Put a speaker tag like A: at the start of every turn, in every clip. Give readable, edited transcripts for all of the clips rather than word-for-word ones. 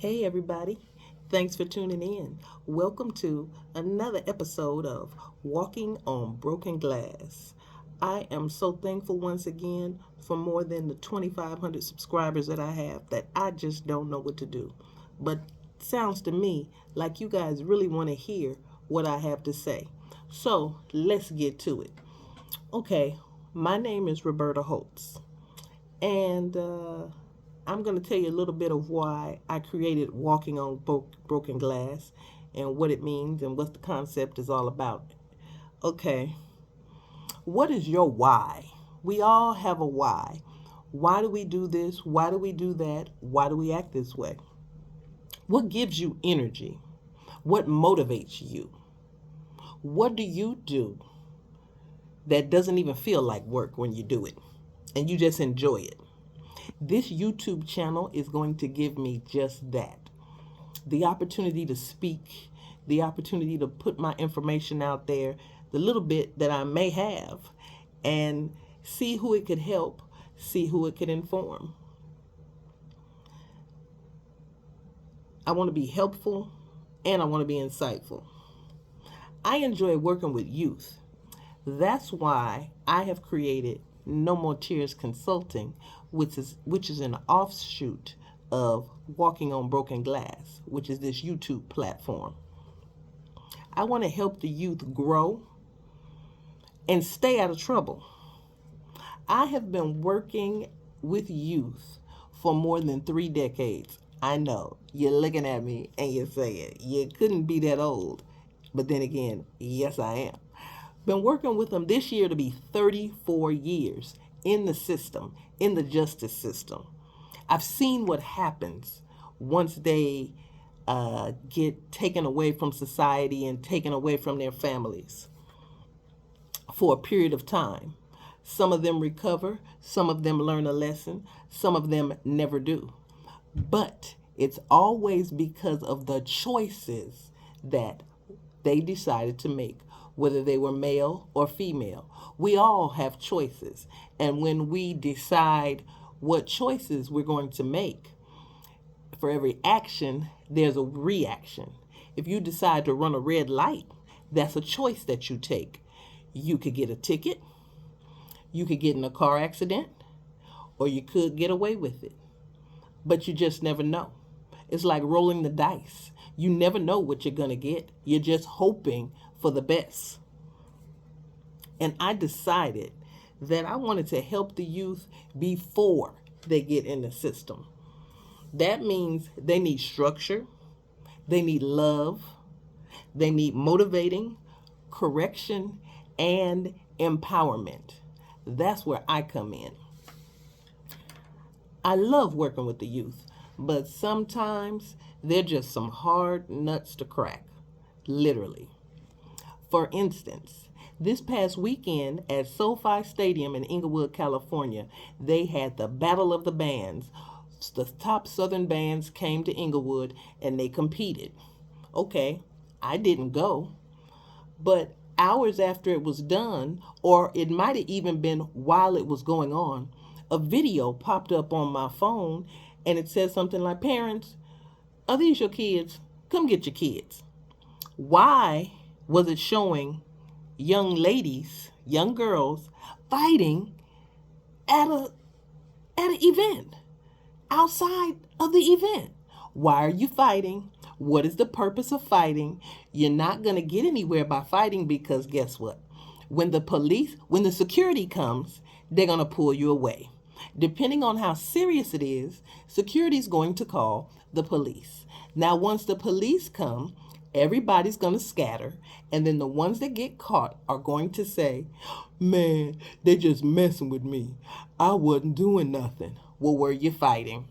A: Hey, everybody. Thanks for tuning in. Welcome to another episode of Walking on Broken Glass. I am so thankful once again for more than the 2,500 subscribers that I have that I just don't know what to do. But sounds to me like you guys really want to hear what I have to say. So let's get to it. Okay, my name is Roberta Holtz. And I'm going to tell you a little bit of why I created Walking on Broken Glass and what it means and what the concept is all about. Okay, what is your why? We all have a why. Why do we do this? Why do we do that? Why do we act this way? What gives you energy? What motivates you? What do you do that doesn't even feel like work when you do it and you just enjoy it? This YouTube channel is going to give me just that. The opportunity to speak, the opportunity to put my information out there, the little bit that I may have, and see who it could help, see who it could inform. I want to be helpful and I want to be insightful. I enjoy working with youth. That's why I have created No More Tears Consulting, which is an offshoot of Walking on Broken Glass, which is this YouTube platform. I want to help the youth grow and stay out of trouble. I have been working with youth for more than 3 decades. I know you're looking at me and you're saying you couldn't be that old. But then again, yes, I am. Been working with them this year to be 34 years in the system, in the justice system. I've seen what happens once they get taken away from society and taken away from their families for a period of time. Some of them recover, some of them learn a lesson, some of them never do. But it's always because of the choices that they decided to make, whether they were male or female. We all have choices. And when we decide what choices we're going to make, for every action, there's a reaction. If you decide to run a red light, that's a choice that you take. You could get a ticket, you could get in a car accident, or you could get away with it. But you just never know. It's like rolling the dice. You never know what you're going to get. You're just hoping for the best. And I decided that I wanted to help the youth before they get in the system. That means they need structure, they need love, they need motivating, correction, and empowerment. That's where I come in. I love working with the youth, but sometimes they're just some hard nuts to crack, literally. For instance, this past weekend at SoFi Stadium in Inglewood, California, they had the Battle of the Bands. The top Southern bands came to Inglewood and they competed. Okay, I didn't go, but hours after it was done, or it might have even been while it was going on, a video popped up on my phone and it said something like, "Parents, are these your kids? Come get your kids." Why was it showing young ladies, young girls fighting at an event, outside of the event? Why are you fighting? What is the purpose of fighting? You're not going to get anywhere by fighting, because guess what? When the security comes, they're going to pull you away. Depending on how serious it is, security is going to call the police. Now, once the police come, everybody's going to scatter, and then the ones that get caught are going to say, "Man, they just messing with me. I wasn't doing nothing." Well, were you fighting?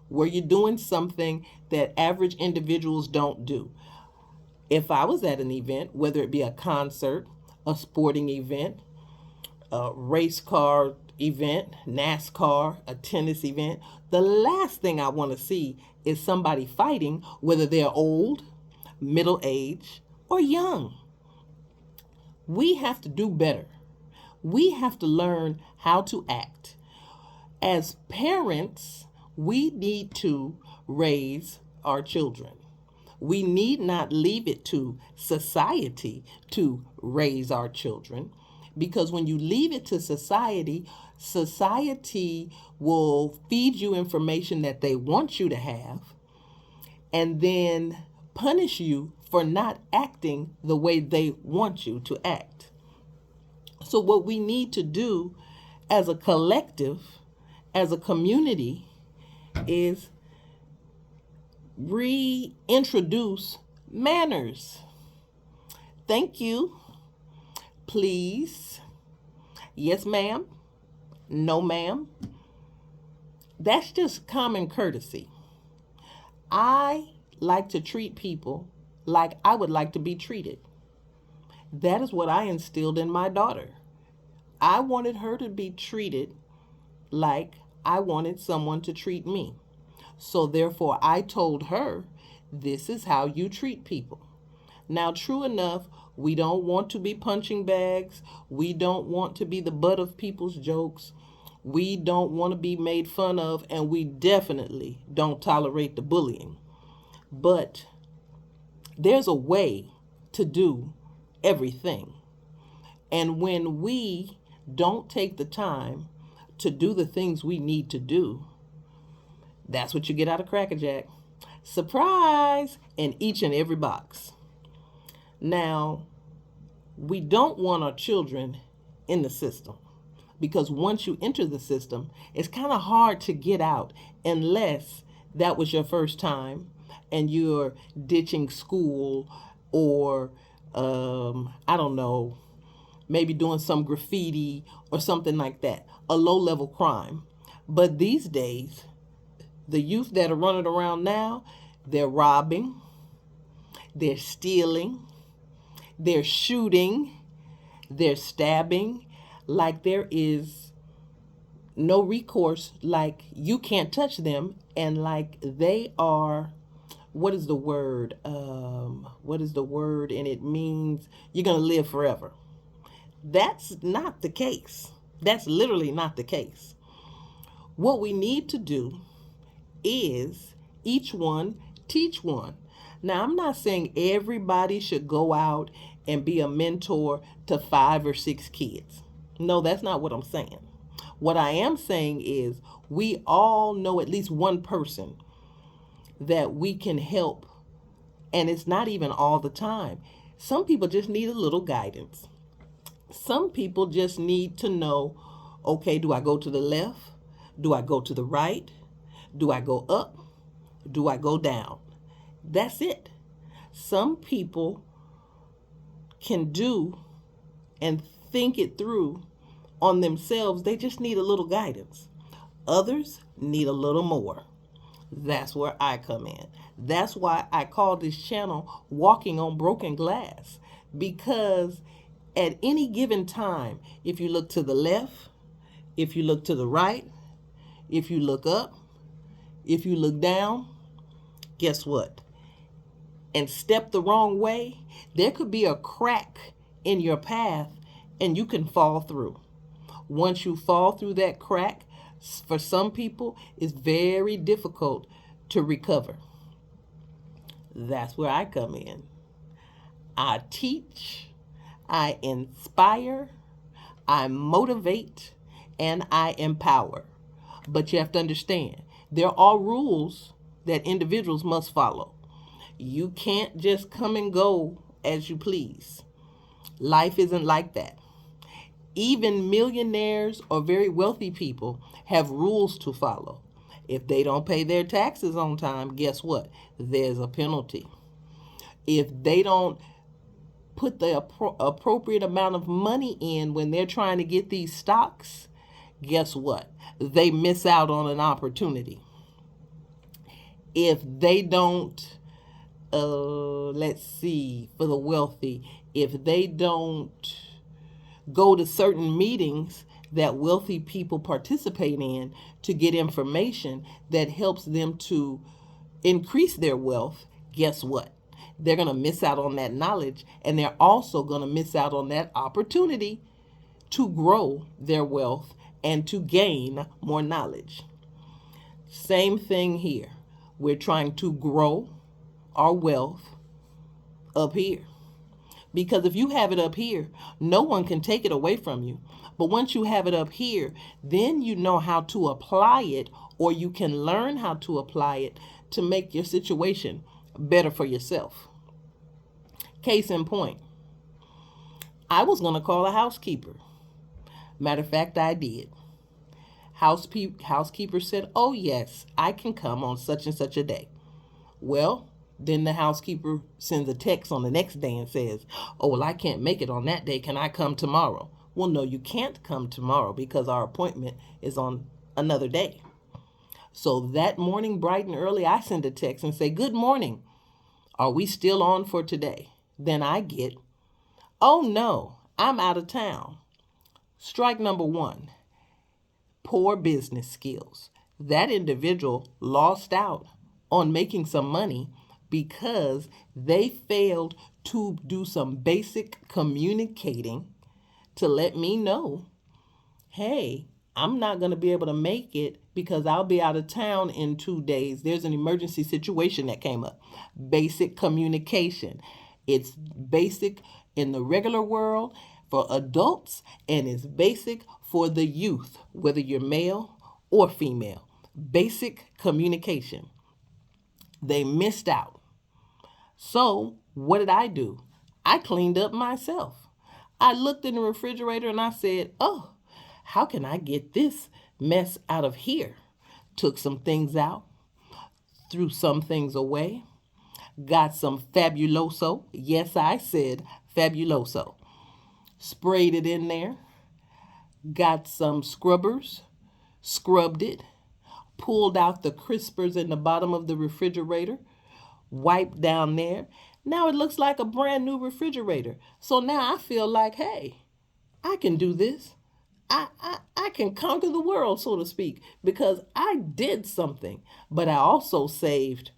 A: Were you doing something that average individuals don't do? If I was at an event, whether it be a concert, a sporting event, a race car event, NASCAR, a tennis event, the last thing I want to see is somebody fighting, whether they're old, middle aged, or young. We have to do better. We have to learn how to act. As parents, We need to raise our children. We need not leave it to society to raise our children, because when you leave it to society, society will feed you information that they want you to have and then punish you for not acting the way they want you to act. So, what we need to do as a collective, as a community, is reintroduce manners. Thank you. Please. Yes, ma'am. No, ma'am. That's just common courtesy. I like to treat people like I would like to be treated. That is what I instilled in my daughter. I wanted her to be treated like I wanted someone to treat me. So therefore, I told her, this is how you treat people. Now, true enough, we don't want to be punching bags. We don't want to be the butt of people's jokes. We don't want to be made fun of, and we definitely don't tolerate the bullying. But there's a way to do everything. And when we don't take the time to do the things we need to do, that's what you get out of Cracker Jack. Surprise! In each and every box. Now, we don't want our children in the system, because once you enter the system, it's kind of hard to get out unless that was your first time and you're ditching school or, I don't know, maybe doing some graffiti or something like that, a low-level crime. But these days, the youth that are running around now, they're robbing, they're stealing, they're shooting, they're stabbing, like there is no recourse, like you can't touch them, and like they are, what is the word? And it means you're going to live forever. That's not the case. That's literally not the case. What we need to do is each one teach one. Now, I'm not saying everybody should go out and be a mentor to 5 or 6 kids. No, that's not what I'm saying. What I am saying is we all know at least one person that we can help, and it's not even all the time. Some people just need a little guidance. Some people just need to know, okay, do I go to the left? Do I go to the right? Do I go up? Do I go down? That's it. Some people can do and think it through on themselves. They just need a little guidance. Others need a little more. That's where I come in. That's why I call this channel Walking on Broken Glass, because at any given time, if you look to the left, if you look to the right, if you look up, if you look down, guess what? And step the wrong way, there could be a crack in your path and you can fall through. Once you fall through that crack, for some people, it's very difficult to recover. That's where I come in. I teach, I inspire, I motivate, and I empower. But you have to understand, there are rules that individuals must follow. You can't just come and go as you please. Life isn't like that. Even millionaires or very wealthy people have rules to follow. If they don't pay their taxes on time, guess what? There's a penalty. If they don't put the appropriate amount of money in when they're trying to get these stocks, guess what? They miss out on an opportunity. If they don't, let's see, for the wealthy, if they don't go to certain meetings that wealthy people participate in to get information that helps them to increase their wealth, guess what? They're going to miss out on that knowledge, and they're also going to miss out on that opportunity to grow their wealth and to gain more knowledge. Same thing here. We're trying to grow our wealth up here. Because if you have it up here, no one can take it away from you. But once you have it up here, then you know how to apply it, or you can learn how to apply it to make your situation better for yourself. Case in point, I was going to call a housekeeper. Matter of fact, I did. Housekeeper said, "Oh, yes, I can come on such and such a day." Well, then the housekeeper sends a text on the next day and says, "Oh, well, I can't make it on that day. Can I come tomorrow?" Well, no, you can't come tomorrow because our appointment is on another day. So that morning, bright and early, I send a text and say, "Good morning. Are we still on for today?" Then I get, "Oh, no, I'm out of town." Strike number one, poor business skills. That individual lost out on making some money because they failed to do some basic communicating to let me know, hey, I'm not going to be able to make it because I'll be out of town in 2 days. There's an emergency situation that came up. Basic communication. It's basic in the regular world for adults, and it's basic for the youth, whether you're male or female. Basic communication. They missed out. So what did I do? I cleaned up myself. I looked in the refrigerator and I said, "Oh, how can I get this mess out of here?" Took some things out, threw some things away, got some Fabuloso. Yes, I said Fabuloso. Sprayed it in there, got some scrubbers, scrubbed it, pulled out the crispers in the bottom of the refrigerator, wiped down there. Now it looks like a brand new refrigerator. So now I feel like, hey, I can do this. I can conquer the world, so to speak, because I did something. But I also saved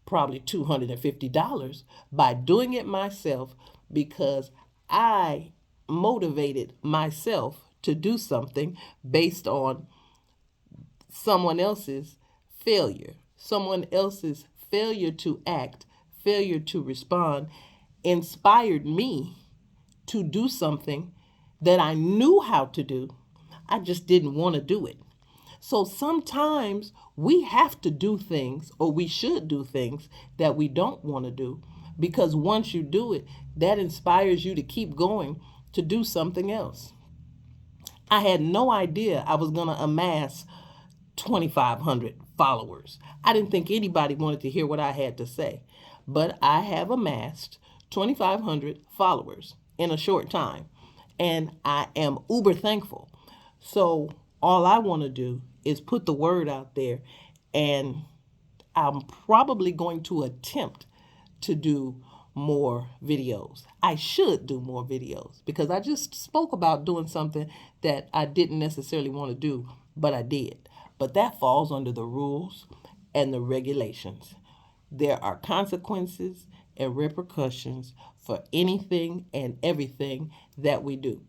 A: probably $250 by doing it myself because I motivated myself to do something based on someone else's failure. Someone else's failure to act, failure to respond, inspired me to do something that I knew how to do. I just didn't want to do it. So sometimes we have to do things, or we should do things that we don't want to do, because once you do it, that inspires you to keep going to do something else. I had no idea I was going to amass 2,500 followers. I didn't think anybody wanted to hear what I had to say, but I have amassed 2,500 followers in a short time, and I am uber thankful. So all I want to do is put the word out there, and I'm probably going to attempt to do more videos. I should do more videos because I just spoke about doing something that I didn't necessarily want to do, but I did. But that falls under the rules and the regulations. There are consequences and repercussions for anything and everything that we do.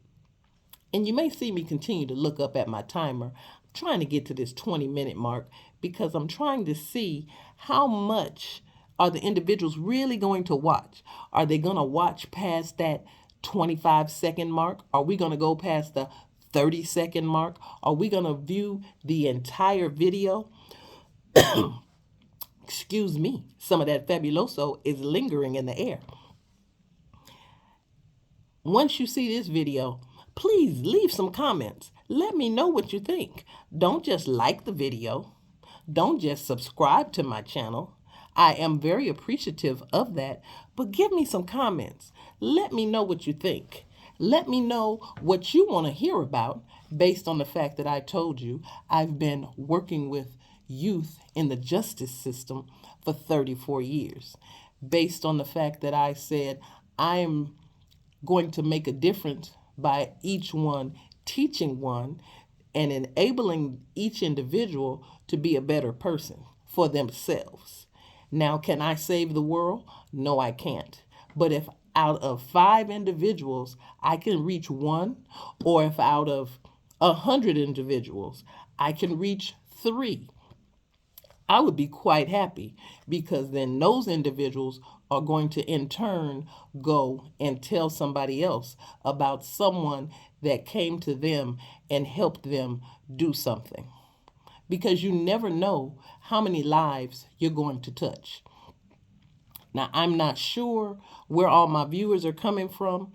A: And you may see me continue to look up at my timer. I'm trying to get to this 20-minute mark because I'm trying to see how much are the individuals really going to watch. Are they going to watch past that 25-second mark? Are we going to go past the 30-second mark? Are we going to view the entire video? Excuse me, some of that Fabuloso is lingering in the air. Once you see this video, please leave some comments. Let me know what you think. Don't just like the video. Don't just subscribe to my channel. I am very appreciative of that, but give me some comments. Let me know what you think. Let me know what you want to hear about based on the fact that I told you I've been working with youth in the justice system for 34 years. Based on the fact that I said I'm going to make a difference by each one teaching one and enabling each individual to be a better person for themselves. Now, can I save the world? No, I can't. But if out of 5 individuals, I can reach one, or if out of 100 individuals, I can reach 3, I would be quite happy, because then those individuals are going to in turn go and tell somebody else about someone that came to them and helped them do something. Because you never know how many lives you're going to touch. Now, I'm not sure where all my viewers are coming from,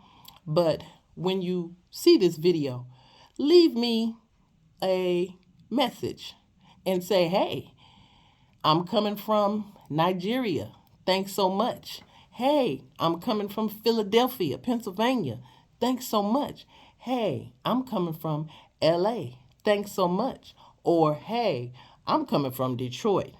A: but when you see this video, leave me a message and say, hey, I'm coming from Nigeria. Thanks so much. Hey, I'm coming from Philadelphia, Pennsylvania. Thanks so much. Hey, I'm coming from LA. Thanks so much. Or, hey, I'm coming from Detroit.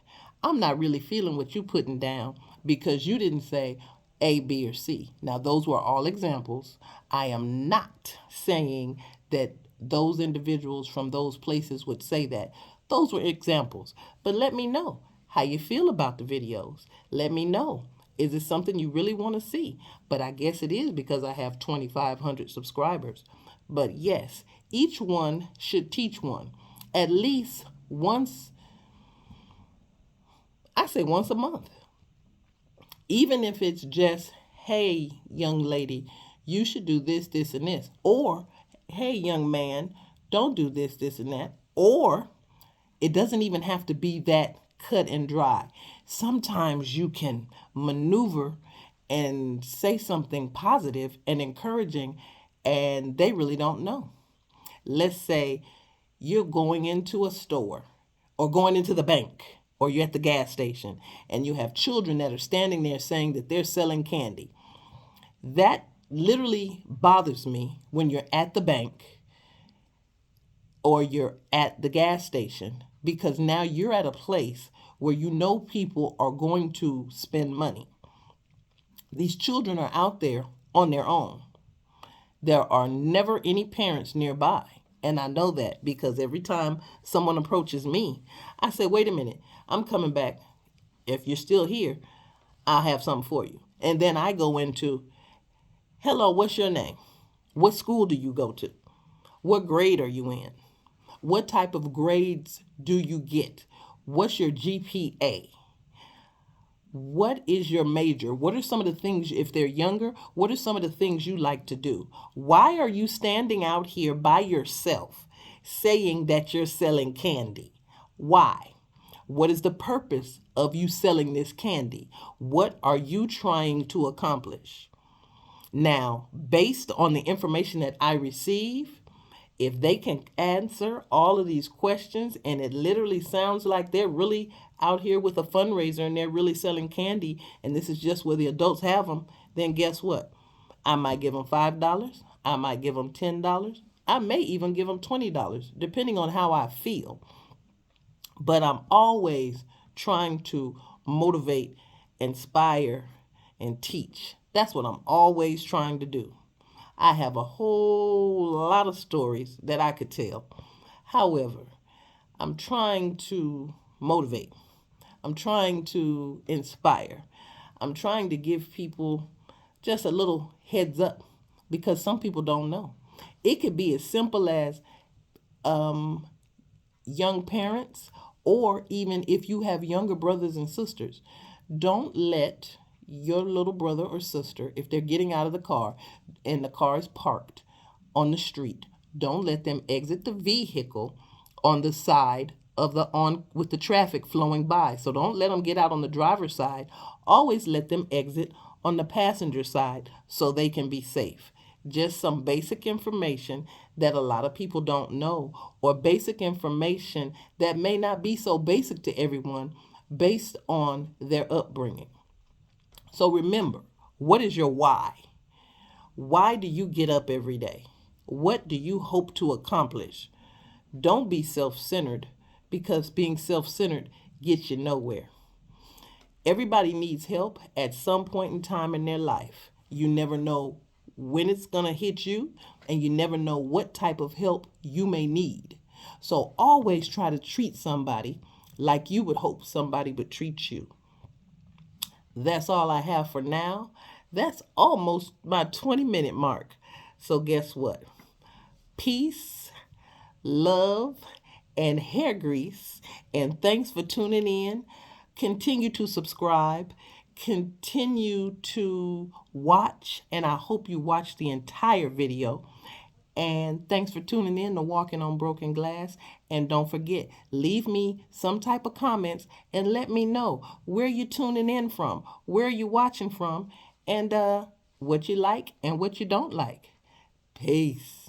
A: I'm not really feeling what you putting down because you didn't say A, B, or C. Now, those were all examples. I am not saying that those individuals from those places would say that. Those were examples. But let me know how you feel about the videos. Let me know. Is it something you really want to see? But I guess it is, because I have 2,500 subscribers. But yes, each one should teach one. At least once, I say once a month. Even if it's just, hey, young lady, you should do this, this, and this. Or, hey, young man, don't do this, this, and that. Or, it doesn't even have to be that cut and dry. Sometimes you can maneuver and say something positive and encouraging, and they really don't know. Let's say you're going into a store or going into the bank or you're at the gas station and you have children that are standing there saying that they're selling candy. That literally bothers me when you're at the bank or you're at the gas station, because now you're at a place where you know people are going to spend money. These children are out there on their own. There are never any parents nearby. And I know that because every time someone approaches me, I say, wait a minute, I'm coming back. If you're still here, I'll have something for you. And then I go into, hello, what's your name? What school do you go to? What grade are you in? What type of grades do you get? What's your GPA? What is your major? What are some of the things, if they're younger, what are some of the things you like to do? Why are you standing out here by yourself saying that you're selling candy? Why? What is the purpose of you selling this candy? What are you trying to accomplish? Now, based on the information that I receive, if they can answer all of these questions and it literally sounds like they're really out here with a fundraiser and they're really selling candy and this is just where the adults have them, then guess what? I might give them $5. I might give them $10. I may even give them $20, depending on how I feel. But I'm always trying to motivate, inspire, and teach. That's what I'm always trying to do. I have a whole lot of stories that I could tell. However, I'm trying to motivate. I'm trying to inspire. I'm trying to give people just a little heads up, because some people don't know. It could be as simple as young parents, or even if you have younger brothers and sisters, don't let your little brother or sister, if they're getting out of the car and the car is parked on the street, don't let them exit the vehicle on the side of the on with the traffic flowing by. So don't let them get out on the driver's side. Always let them exit on the passenger side so they can be safe. Just some basic information that a lot of people don't know, or basic information that may not be so basic to everyone based on their upbringing. So remember, what is your why? Why do you get up every day? What do you hope to accomplish? Don't be self-centered, because being self-centered gets you nowhere. Everybody needs help at some point in time in their life. You never know when it's going to hit you, and you never know what type of help you may need. So always try to treat somebody like you would hope somebody would treat you. That's all I have for now. That's almost my 20-minute mark. So guess what? Peace, love, and hair grease. And thanks for tuning in. Continue to subscribe. Continue to watch. And I hope you watch the entire video. And thanks for tuning in to Walking on Broken Glass. And don't forget, leave me some type of comments and let me know where you're tuning in from, where you're watching from, and what you like and what you don't like. Peace.